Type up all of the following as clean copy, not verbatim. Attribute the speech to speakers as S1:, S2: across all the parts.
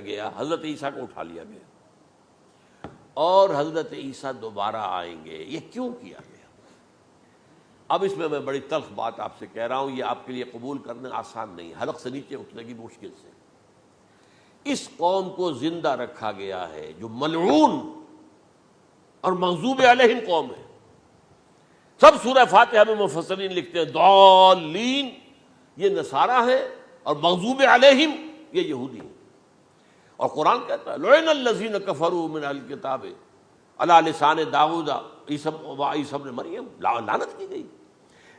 S1: گیا، حضرت عیسیٰ کو اٹھا لیا گیا اور حضرت عیسیٰ دوبارہ آئیں گے. یہ کیوں کیا گیا؟ اب اس میں بڑی تلخ بات آپ سے کہہ رہا ہوں، یہ آپ کے لیے قبول کرنا آسان نہیں، حلق سے نیچے اترے گی مشکل سے. اس قوم کو زندہ رکھا گیا ہے جو ملعون اور مغضوب علیہم قوم ہے. سب سورہ فاتحہ میں مفسرین لکھتے ہیں ضالین یہ نصارہ ہے اور مغضوب علیہم یہ یہودی ہیں. اور قرآن کہتا ہے لعن الذین کفروا من اہل الکتاب علی لسان داؤد عیسی ابن مریم، لعنت کی گئی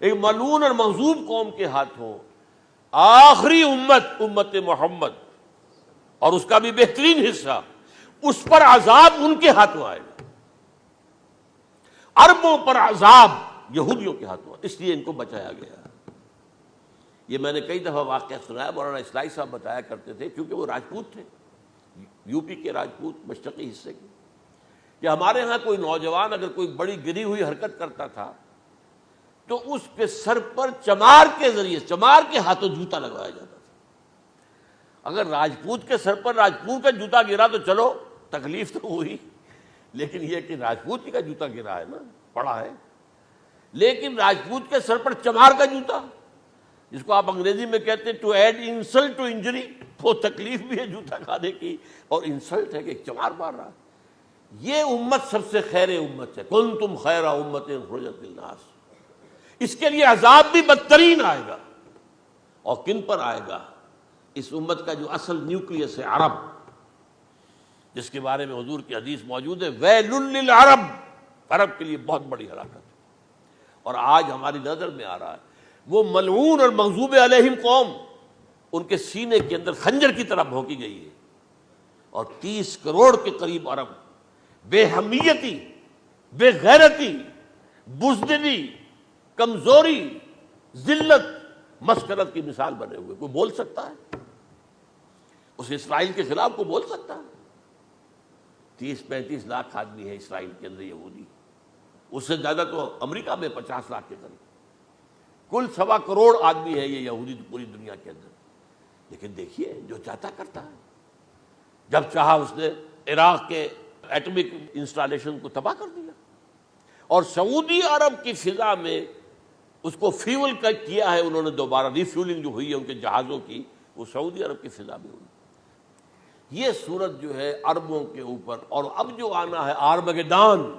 S1: ایک ملعون اور مغضوب قوم کے ہاتھوں. آخری امت محمد اور اس کا بھی بہترین حصہ، اس پر عذاب ان کے ہاتھوں آئے گا. عربوں پر عذاب یہودیوں کے ہاتھوں، اس لیے ان کو بچایا گیا. یہ میں نے کئی دفعہ واقعہ سنایا، مولانا اسلائی صاحب بتایا کرتے تھے کیونکہ وہ راجپوت تھے، یو پی کے راجپوت مشرقی حصے کے، کہ ہمارے ہاں کوئی نوجوان اگر کوئی بڑی گری ہوئی حرکت کرتا تھا تو اس کے سر پر چمار کے ذریعے، چمار کے ہاتھوں جوتا لگوایا جاتا تھا. اگر راجپوت کے سر پر راجپوت کا جوتا گرا تو چلو تکلیف تو ہوئی، لیکن یہ کہ راجپوت کا جوتا گرا ہے نا، پڑا ہے. لیکن راجپوت کے سر پر چمار کا جوتا، جس کو آپ انگریزی میں کہتے ہیں to add insult to injury, وہ تکلیف بھی ہے جوتا کھانے کی اور انسلٹ ہے کہ چمار مار رہا. یہ امت سب سے خیر امت ہے، کنتم خیر امت اخرجت للناس. اس کے لیے عذاب بھی بدترین آئے گا. اور کن پر آئے گا؟ اس امت کا جو اصل نیوکلیس ہے عرب، جس کے بارے میں حضور کی حدیث موجود ہے ویل للعرب، عرب کے لیے بہت بڑی ہلاکت ہے. اور آج ہماری نظر میں آ رہا ہے وہ ملعون اور مغضوب علیہم قوم، ان کے سینے کے اندر خنجر کی طرح بھونکی گئی ہے. اور 30 کروڑ کے قریب عرب بے حمیتی، بے غیرتی، بزدلی، کمزوری، ذلت، مسکنت کی مثال بنے ہوئے. کوئی بول سکتا ہے اس اسرائیل کے خلاف؟ کوئی بول سکتا ہے؟ 30-35 لاکھ آدمی ہے اسرائیل کے اندر یہودی، اس سے زیادہ تو امریکہ میں 50 لاکھ کے قریب، کل 1.25 کروڑ آدمی ہے یہ یہودی پوری دنیا کے اندر. لیکن دیکھیے جو چاہتا کرتا ہے. جب چاہا اس نے عراق کے ایٹمک انسٹالیشن کو تباہ کر دیا، اور سعودی عرب کی فضا میں اس کو فیول کیا ہے انہوں نے، دوبارہ ری فیولنگ جو ہوئی ہے ان کے جہازوں کی، وہ سعودی عرب کی فضا میں ہوئی. یہ صورت جو ہے عربوں کے اوپر. اور اب جو آنا ہے آرمگیدان،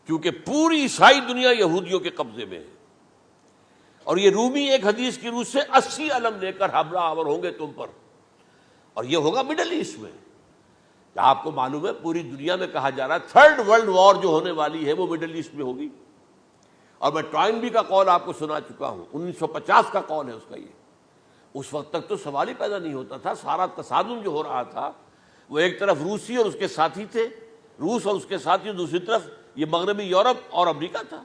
S1: کیونکہ پوری عیسائی دنیا یہودیوں کے قبضے میں ہے، اور یہ رومی ایک حدیث کی روح سے 80 علم لے کر حملہ آور ہوں گے تم پر. اور یہ ہوگا مڈل ایسٹ میں. آپ کو معلوم ہے پوری دنیا میں کہا جا رہا ہے 3rd ورلڈ وار جو ہونے والی ہے وہ مڈل ایسٹ میں ہوگی. اور میں ٹوائنبی کا قول آپ کو سنا چکا ہوں، 1950 کا قول ہے اس کا. یہ اس وقت تک تو سوال ہی پیدا نہیں ہوتا تھا. سارا تصادم جو ہو رہا تھا وہ ایک طرف روسی اور اس کے ساتھی تھے، روس اور اس کے ساتھی، دوسری طرف یہ مغربی یورپ اور امریکہ تھا.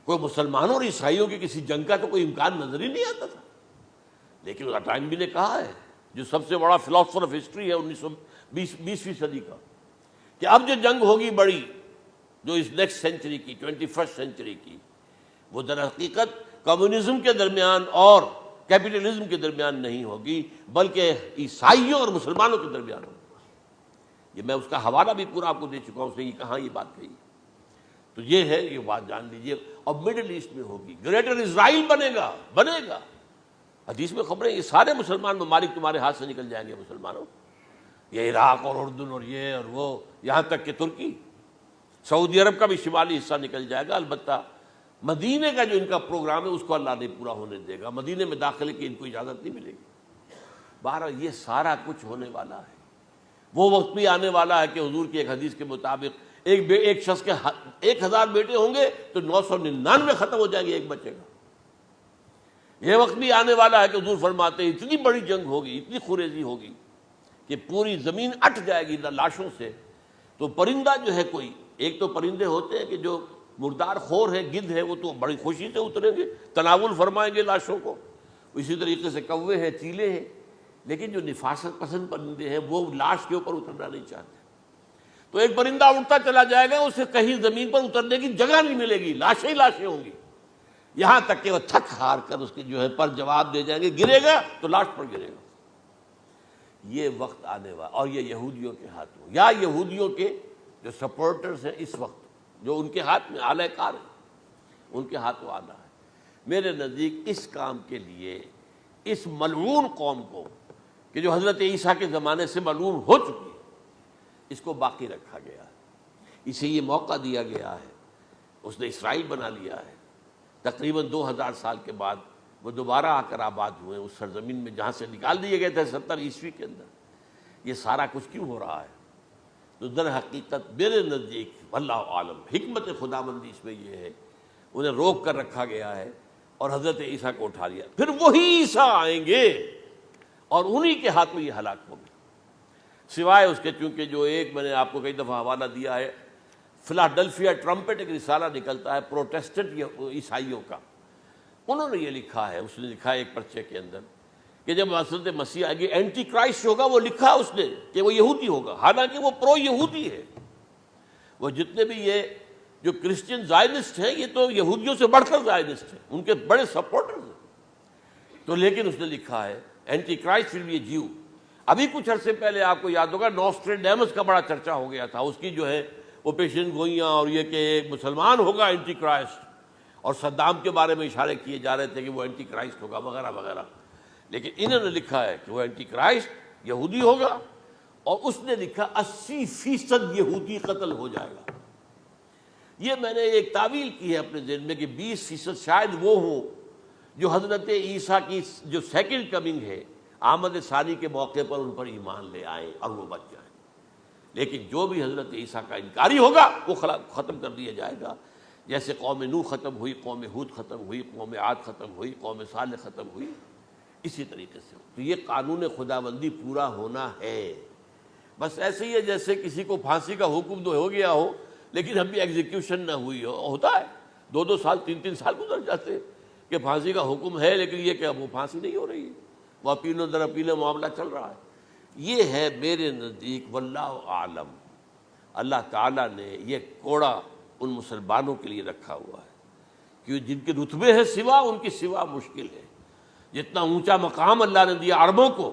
S1: کوئی مسلمانوں اور عیسائیوں کی کسی جنگ کا تو کوئی امکان نظر ہی نہیں آتا تھا. لیکن ٹائنبی نے کہا ہے، جو سب سے بڑا فلاسفر آف ہسٹری ہے 20ویں صدی کا، کہ اب جو جنگ ہوگی بڑی، جو اس نیکسٹ سینچری کی، 21st سینچری کی، وہ در حقیقت کمیونزم کے درمیان اور کیپٹلزم کے درمیان نہیں ہوگی، بلکہ عیسائیوں اور مسلمانوں کے درمیان ہوگی. یہ میں اس کا حوالہ بھی پورا آپ کو دے چکا ہوں، اس نے یہ کہاں یہ بات کہی. تو یہ ہے، یہ بات جان لیجئے. اور مڈل ایسٹ میں ہوگی، گریٹر اسرائیل بنے گا. حدیث میں خبریں، یہ سارے مسلمان ممالک تمہارے ہاتھ سے نکل جائیں گے مسلمانوں. یہ عراق اور اردن اور یہ اور وہ، یہاں تک کہ ترکی، سعودی عرب کا بھی شمالی حصہ نکل جائے گا. البتہ مدینے کا جو ان کا پروگرام ہے اس کو اللہ نہیں پورا ہونے دے گا. مدینے میں داخلے کی ان کو اجازت نہیں ملے گی. بہرحال یہ سارا کچھ ہونے والا ہے. وہ وقت بھی آنے والا ہے کہ حضور کی ایک حدیث کے مطابق ایک شخص کے 1000 بیٹے ہوں گے تو 999 ختم ہو جائیں گے، ایک بچے گا. یہ وقت بھی آنے والا ہے کہ حضور فرماتے ہیں اتنی بڑی جنگ ہوگی، اتنی خوریزی ہوگی کہ پوری زمین اٹھ جائے گی لاشوں سے. تو پرندہ جو ہے، کوئی ایک تو پرندے ہوتے ہیں کہ جو مردار خور ہے، گدھ ہے، وہ تو بڑی خوشی سے اتریں گے، تناول فرمائیں گے لاشوں کو. اسی طریقے سے کوے ہیں، چیلے ہیں. لیکن جو نفاست پسند پرندے ہیں وہ لاش کے اوپر اترنا نہیں چاہتے. تو ایک پرندہ اڑتا چلا جائے گا، اسے کہیں زمین پر اترنے کی جگہ نہیں ملے گی، لاشیں ہی لاشیں ہوں گی. یہاں تک کہ وہ تھک ہار کر اس کے جو ہے پر جواب دے جائیں گے، گرے گا تو لاش پر گرے گا. یہ وقت آنے والا، اور یہ یہودیوں کے ہاتھوں، یا یہودیوں کے جو سپورٹرز ہیں اس وقت، جو ان کے ہاتھ میں آلہ کار ہیں، ان کے ہاتھوں آنا ہے۔ میرے نزدیک اس کام کے لیے اس ملعون قوم کو، کہ جو حضرت عیسیٰ کے زمانے سے ملعون ہو چکی ہے، اس کو باقی رکھا گیا ہے، اسے یہ موقع دیا گیا ہے۔ اس نے اسرائیل بنا لیا ہے، تقریباً 2000 سال کے بعد وہ دوبارہ آ کر آباد ہوئے اس سرزمین میں جہاں سے نکال دیے گئے تھے 70 عیسوی کے اندر۔ یہ سارا کچھ کیوں ہو رہا ہے؟ تو در حقیقت میرے نزدیک واللہ عالم حکمت خداوندی اس میں یہ ہے، انہیں روک کر رکھا گیا ہے اور حضرت عیسیٰ کو اٹھا لیا، پھر وہی عیسیٰ آئیں گے اور انہی کے ہاتھوں یہ ہلاک ہوں گے۔ سوائے اس کے چونکہ جو ایک میں نے آپ کو کئی دفعہ حوالہ دیا ہے، فلاڈلفیا ٹرمپٹ ایک رسالہ نکلتا ہے پروٹیسٹنٹ عیسائیوں کا، انہوں نے یہ لکھا ہے، اس نے لکھا ہے ایک پرچے کے اندر کہ جب حضرت مسیح آئے گی اینٹی کرائسٹ ہوگا، وہ لکھا اس نے کہ وہ یہودی ہوگا، حالانکہ وہ پرو یہودی ہے۔ وہ جتنے بھی یہ جو کرسچن زائنسٹ ہیں، یہ تو یہودیوں سے بڑھ کر زائنسٹ ہیں، ان کے بڑے سپورٹرز ہیں۔ تو لیکن اس نے لکھا ہے اینٹی کرائسٹ ول بی اے جیو۔ ابھی کچھ عرصے پہلے آپ کو یاد ہوگا نوسٹریڈیمس کا بڑا چرچا ہو گیا تھا، اس کی جو ہے وہ پیشن گوئیاں، اور یہ کہ ایک مسلمان ہوگا اینٹی کرائسٹ، اور صدام کے بارے میں اشارے کیے جا رہے تھے کہ وہ اینٹی کرائسٹ ہوگا وغیرہ وغیرہ۔ لیکن انہوں نے لکھا ہے کہ وہ اینٹی کرائسٹ یہودی ہوگا، اور اس نے لکھا 80% یہودی قتل ہو جائے گا۔ یہ میں نے ایک تعویل کی ہے اپنے ذہن میں کہ 20% شاید وہ ہوں جو حضرت عیسیٰ کی جو سیکنڈ کمنگ ہے، آمد ثانی کے موقع پر ان پر ایمان لے آئیں اور وہ بچ جائیں۔ لیکن جو بھی حضرت عیسیٰ کا انکاری ہوگا وہ ختم کر دیا جائے گا، جیسے قوم نوح ختم ہوئی، قوم ہود ختم ہوئی، قوم عاد ختم ہوئی، قوم صالح ختم ہوئی، اسی طریقے سے۔ تو یہ قانون خداوندی پورا ہونا ہے۔ بس ایسے ہی ہے جیسے کسی کو پھانسی کا حکم تو ہو گیا ہو لیکن ابھی ایگزیکیوشن نہ ہوئی ہو، ہوتا ہے 2 سال 3 سال گزر جاتے ہیں کہ پھانسی کا حکم ہے لیکن یہ کہ اب وہ پھانسی نہیں ہو رہی ہے، وہ اپیل و در اپیل معاملہ چل رہا ہے۔ یہ ہے میرے نزدیک واللہ عالم، اللہ تعالیٰ نے یہ کوڑا ان مسلمانوں کے لیے رکھا ہوا ہے کہ جن کے رتبے ہیں سوا، ان کی سوا مشکل ہے۔ جتنا اونچا مقام اللہ نے دیا عربوں کو،